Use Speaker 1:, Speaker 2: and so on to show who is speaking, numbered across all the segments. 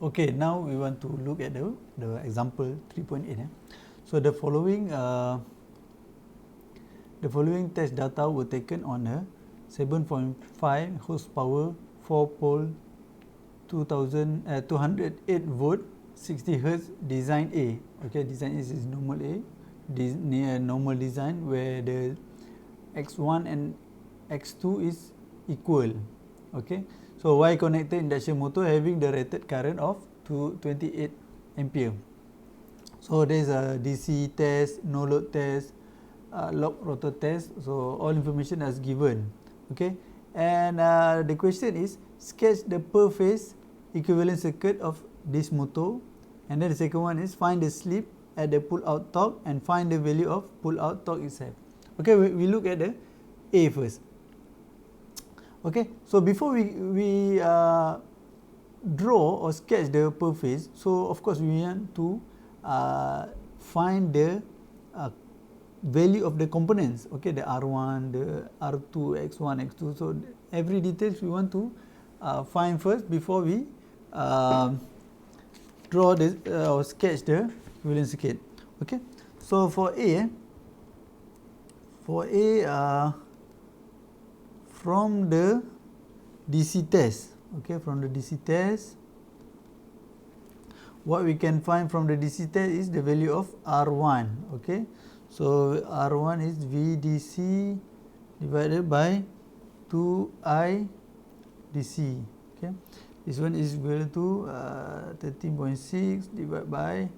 Speaker 1: Okay, now we want to look at the example 3.8. So the following test data were taken on a 7.5 horsepower 4-pole 208 volt 60 Hz design A. Okay, design A is normal A, normal design where the X1 and X2 is equal. Okay, so Y connected induction motor having the rated current of 28 ampere. So there is a DC test, no load test, Roto Test. So all information is given. Okay, and the question is sketch the per phase equivalent circuit of this motor, and then the second one is find the slip at the pull out torque and find the value of pull out torque itself. Okay, we look at the A first. Okay, so before we draw or sketch the per phase, so of course we want to find the value of the components. Okay, the R1, the R2, X1, X2. So every details we want to find first before we draw this or sketch the equivalent circuit. Okay, so for A, from the DC test, okay, from the DC test, what we can find from the DC test is the value of R1. Okay, so R1 is VDC divided by 2I DC. Okay, this one is equal to 13.6 divided by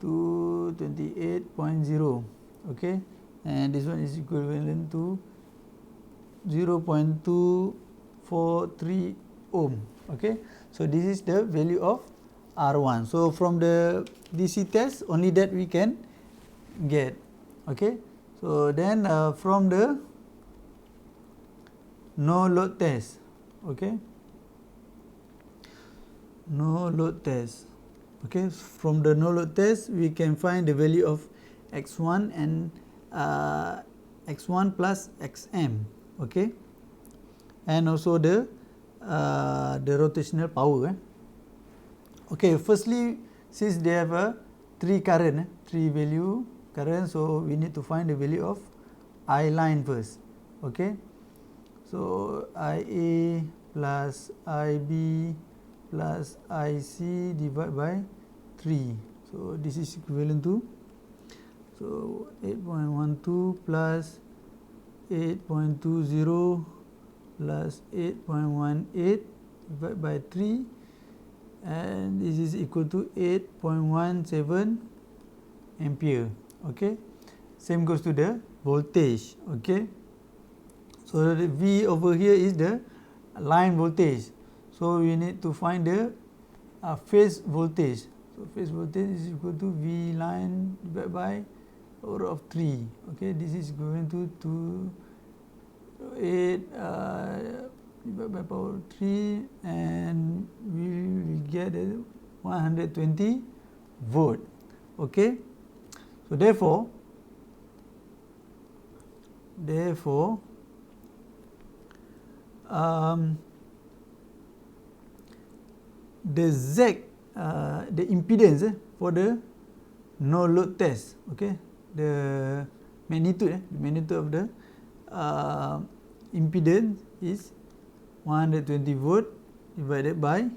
Speaker 1: 228.0. okay, and this one is equivalent to 0.243 ohm. Okay, so this is the value of R1. So from the DC test, only that we can get. Okay, so then from the no load test, okay, no load test. Okay, from the no load test we can find the value of X1 and X1 plus XM. Okay, and also the rotational power. Okay, firstly, since they have a three value current, so we need to find the value of I line first. Okay, so IA plus IB plus IC divided by 3. So this is equivalent to 8.12 plus 8.20 plus 8.18 divided by 3, and this is equal to 8.17 ampere. Okay, same goes to the voltage. Okay, so the V over here is the line voltage, so we need to find the phase voltage. So phase voltage is equal to V line divided by order of 3. Okay, this is going to 8 divided by power 3, and we will get 120 volt. Okay, so therefore the Z, the impedance for the no load test, okay, the magnitude of the impedance is 120 volt divided by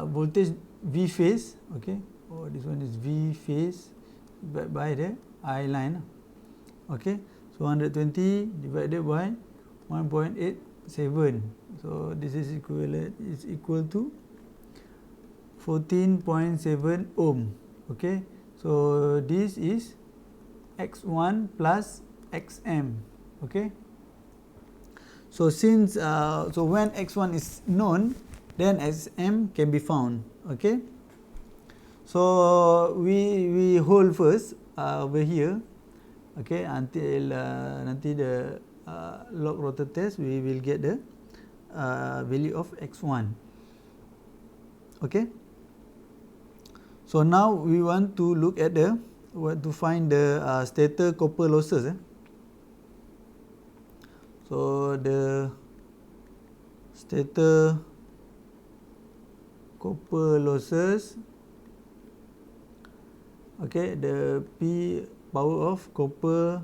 Speaker 1: voltage V phase. Okay, this one is V phase divided by the I line. Okay, so 120 divided by 1.87, so this is equal to 14.7 ohm. Okay, so this is X1 plus XM. Okay, so since so when X1 is known, then XM can be found. Okay, so we hold first over here. Okay, until nanti the log rotor test we will get the value of X1. Okay, so now we want to look at to find the stator copper losses. So the stator copper losses. Okay, the P power of copper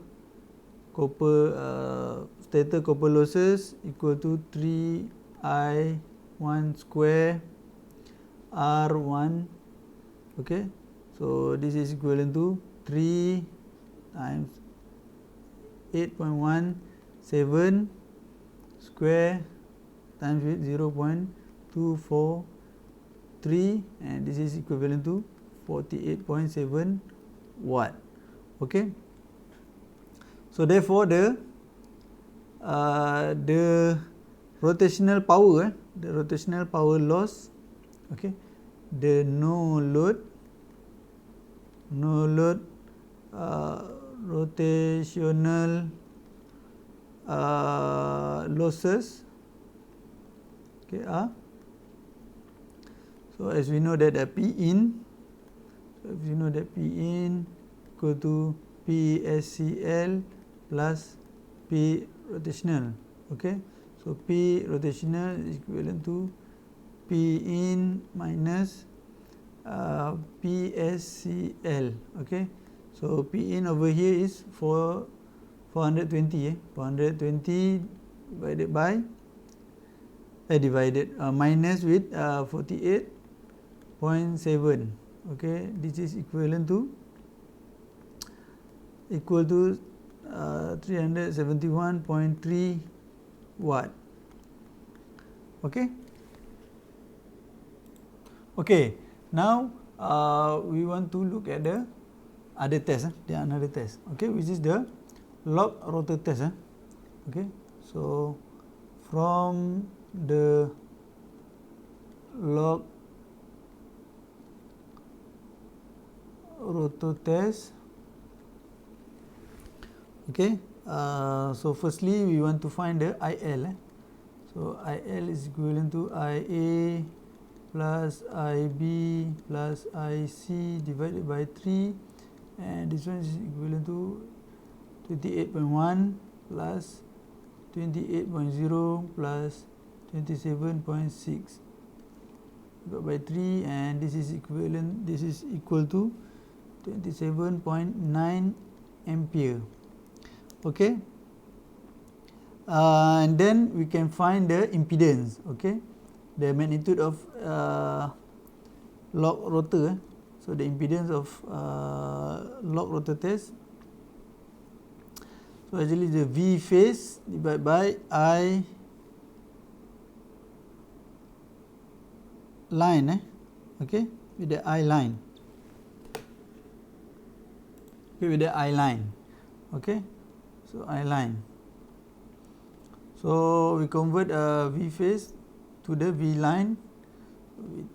Speaker 1: stator copper losses equal to 3I1 square R1. Okay, so this is equivalent to 3 times 8.17 square times with 0.243, and this is equivalent to 48.7 watt. Okay, so therefore the rotational power, the rotational power loss, okay, the no load rotational losses, okay, are, so as we know that P in, so if you know that P in equal to P SCL plus P rotational. Okay, so P rotational is equivalent to P in minus P SCL. Okay, so P in over here is 420, 420 divided by minus with 48.7. okay, this is equivalent to 371.3 watt. Okay, okay, now we want to look at the other test, another test, okay, which is the log rotor test. Okay, so from the log Roto test. Okay, so firstly we want to find the IL. So IL is equivalent to IA plus IB plus IC divided by 3, and this one is equivalent to 28.1 plus 28.0 plus 27.6 divided by 3, and this is equal to 27.9 ampere. Okay, and then we can find the impedance, okay, the magnitude of log rotor. So the impedance of log rotor test, so actually the V phase divided by I line, okay, with the I line, okay, with the I line. Okay, so I line, so we convert V phase to the V line,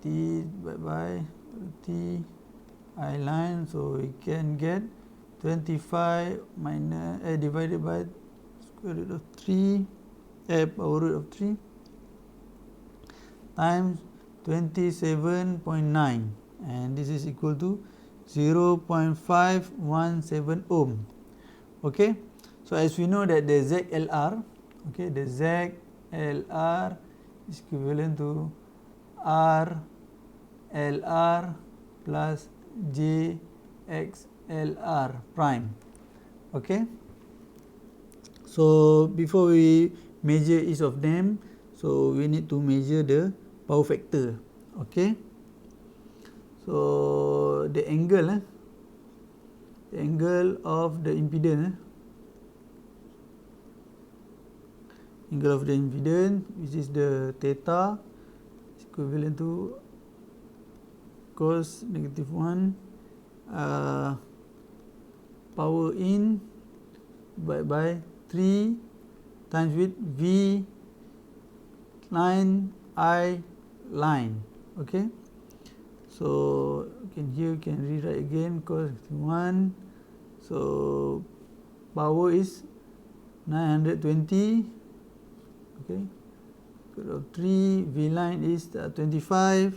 Speaker 1: T divided by T I line, so we can get 25 minus divided by square root of 3 power root of 3 times 27.9, and this is equal to 0.517 ohm. Okay, so as we know that the ZLR, okay, the ZLR is equivalent to RLR plus JXLR prime. Okay, so before we measure each of them, so we need to measure the power factor. Okay, so the angle of the impedance, which is the theta, is equivalent to cos -1 power in divided by 3 times with V line I line. Okay, so here you can rewrite again cos 1, so power is 920, okay, root of 3, V line is 25,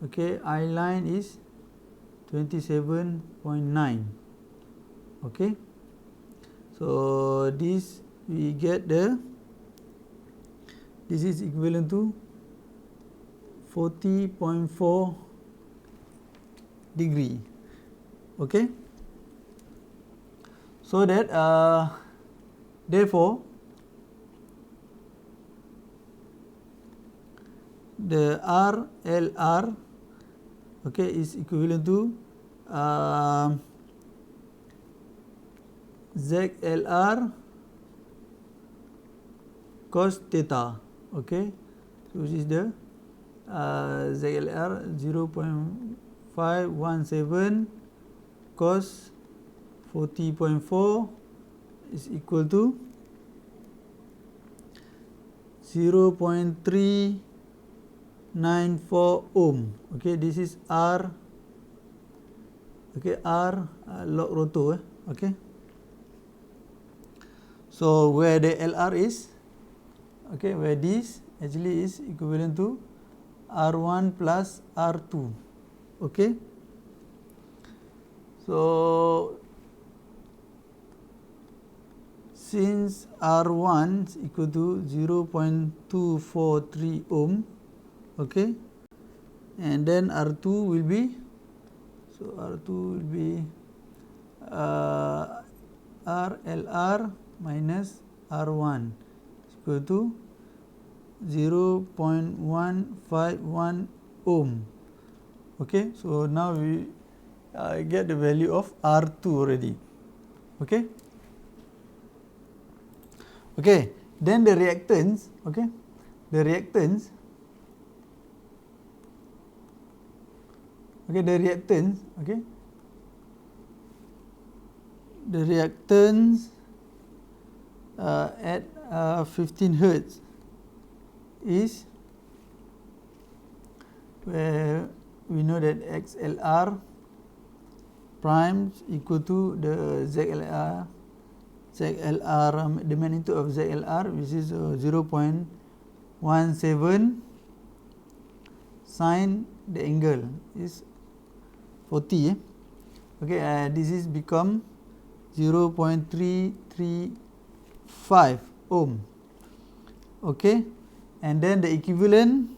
Speaker 1: okay, I line is 27.9. okay, so this we get this is equivalent to 40.4 degree. Okay, so that therefore the RLR, okay, is equivalent to ZLR cos theta. Okay, so which is the ZLR 0.517 cos 40.4 is equal to 0.394 ohm. Okay, this is R. Okay, R log roto. Okay, so where the LR is, okay, where this actually is equivalent to R1 plus R2. Okay, so since R1 is equal to 0.243 ohm, okay, and then R2 will be, so R2 will be RLR minus R1 is equal to 0.151 ohm. Okay, so now we get the value of R2 already. Okay, okay, then the reactants, okay, the reactants, okay, the reactants, okay, the reactants at 15 hertz is where we know that XLR prime equal to the ZLR, the magnitude of ZLR, which is 0.17 sine the angle is 40. Okay, this is become 0.335 ohm. Okay, and then the equivalent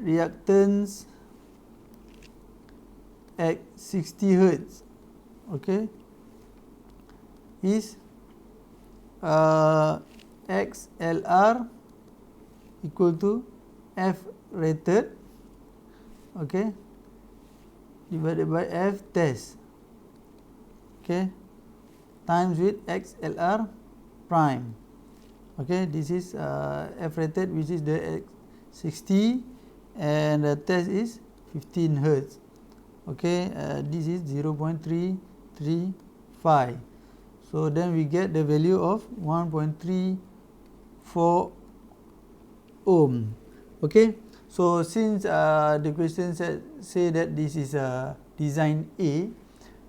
Speaker 1: reactance at 60 hertz, okay, is XLR equal to F rated, okay, divided by F test, okay, times with XLR prime. Okay, this is F rated, which is the 60, and the test is 15 hertz. Okay, this is 0.335. So then we get the value of 1.34 ohm. Okay, so since the question say that this is design A,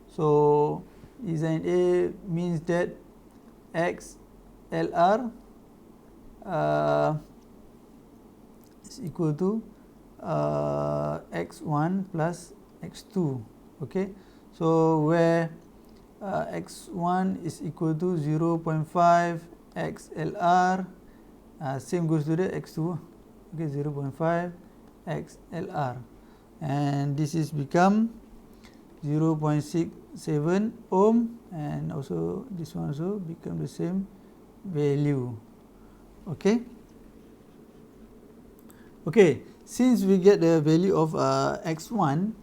Speaker 1: so design A means that XLR is equal to x1 plus x2. Okay, so where x1 is equal to 0.5 XLR, same goes to the x2. Okay, 0.5 XLR, and this is become 0.67 ohm, and also this one also become the same value. Okay, okay, since we get the value of x1,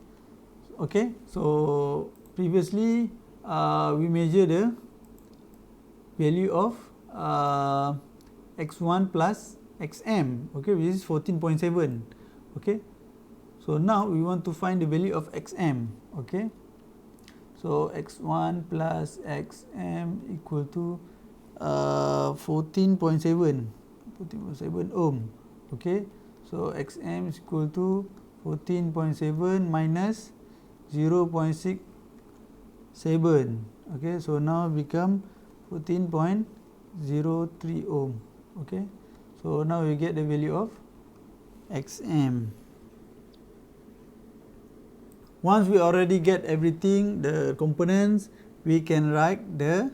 Speaker 1: okay, so previously we measure the value of x1 plus xm, okay, which is 14.7. okay, so now we want to find the value of xm. Okay, so x1 plus xm equal to 14.7 ohm. Okay, so xm is equal to 14.7 minus 0.67. Okay, so now become 14.03 ohm. Okay, so now we get the value of xm. Once we already get everything, the components, we can write the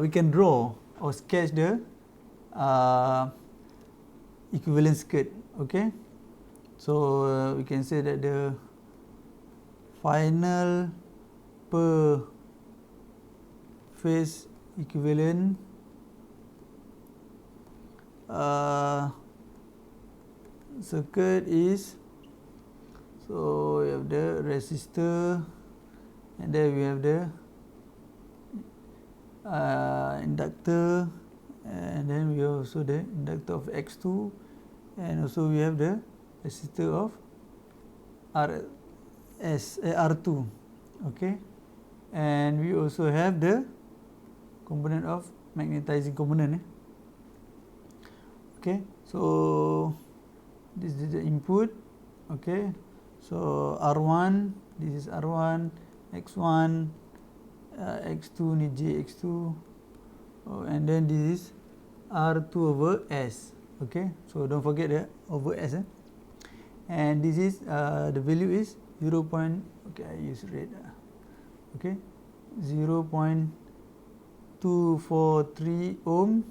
Speaker 1: we can draw or sketch the equivalent skirt. Okay, so we can say that the final per phase equivalent circuit is, so we have the resistor, and then we have the inductor, and then we have also the inductor of X2, and also we have the resistor of R2. Okay, and we also have the component of magnetizing component. Okay, so this is the input. Okay, so R1, this is R1, X1, X2 ni JX2, and then this is R2 over S. Okay, so don't forget the over S. And this is the value is 0. Okay, I use red. Okay, 0.243 ohm,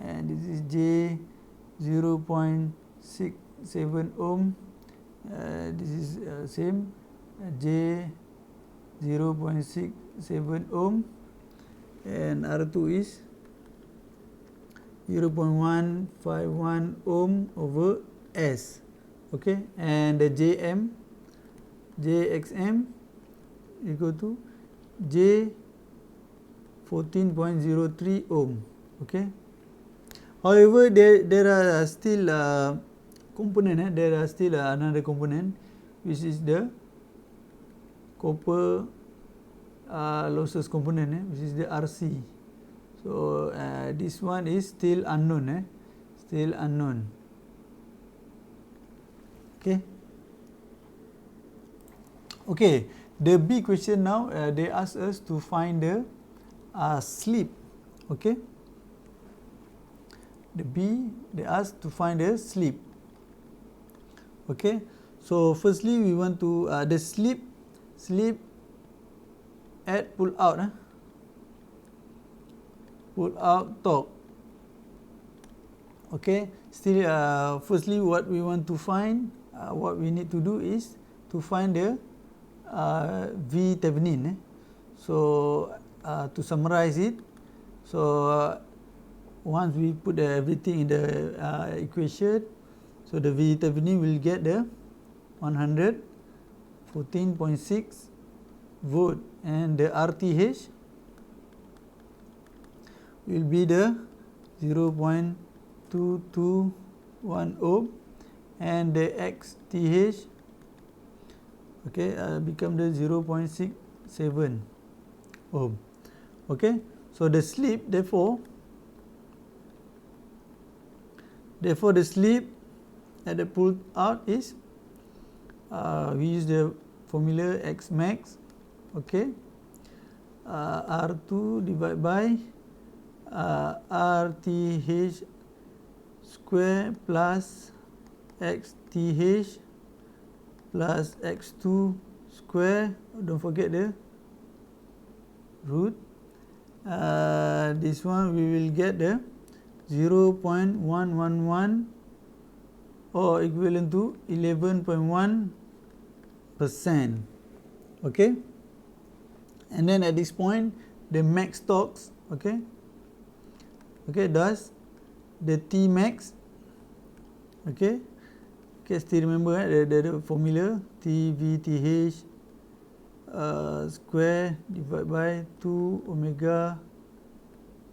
Speaker 1: and this is J 0.67 ohm. This is same J 0.67 ohm, and R2 is 0.151 ohm over S. Okay, and the JXM equal to J 14.03 ohm. Okay, however there are still component. There are still another component, which is the copper losses component, which is the RC. So this one is still unknown. Still unknown. Okay. Okay, the big question now, they ask us to find the slip. Okay, the B, they ask to find the slip. Okay, so firstly we want to the slip at pull out torque. Okay, still firstly what we want to find, what we need to do is to find the V Thevenin. So to summarize it, so once we put everything in the equation, so the V Thevenin will get the 114.6 volt, and the RTH will be the 0.221 ohm, and the XTH, okay, become the 0.67 ohm. Okay, so the slip, therefore the slip at the pull out is, we use the formula X max. Okay, R2 divided by RTH square plus XTH plus X2 square. Don't forget the root. This one we will get the 0.111 or equivalent to 11.1%. Okay, and then at this point the max torques, okay, thus the T max, okay, still remember the formula T VTH square divided by 2 omega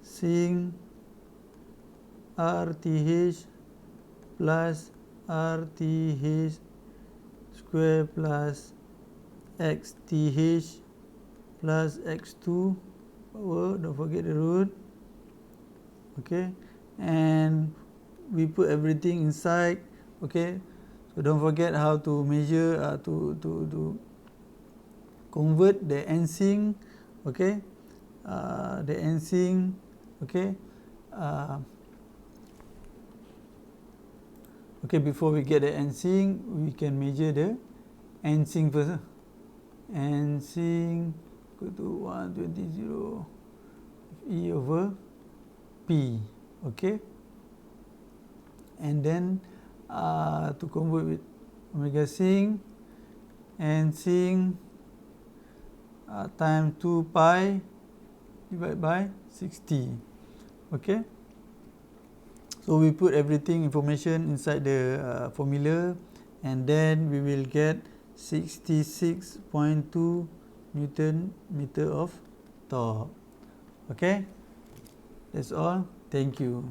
Speaker 1: sin RTH plus RTH square plus XTH plus X2 power, don't forget the root. Okay, and we put everything inside. Okay, so don't forget how to measure, to convert the NSYNC. Okay, the NSYNC. Okay, okay, before we get the NSYNC, we can measure the NSYNC first. NSYNC equal to 120 E over P, okay, and then to convert with omega sine, and sine times 2 pi divided by 60, okay. So we put everything information inside the formula, and then we will get 66.2 Newton meter of torque. Okay, that's all. Thank you.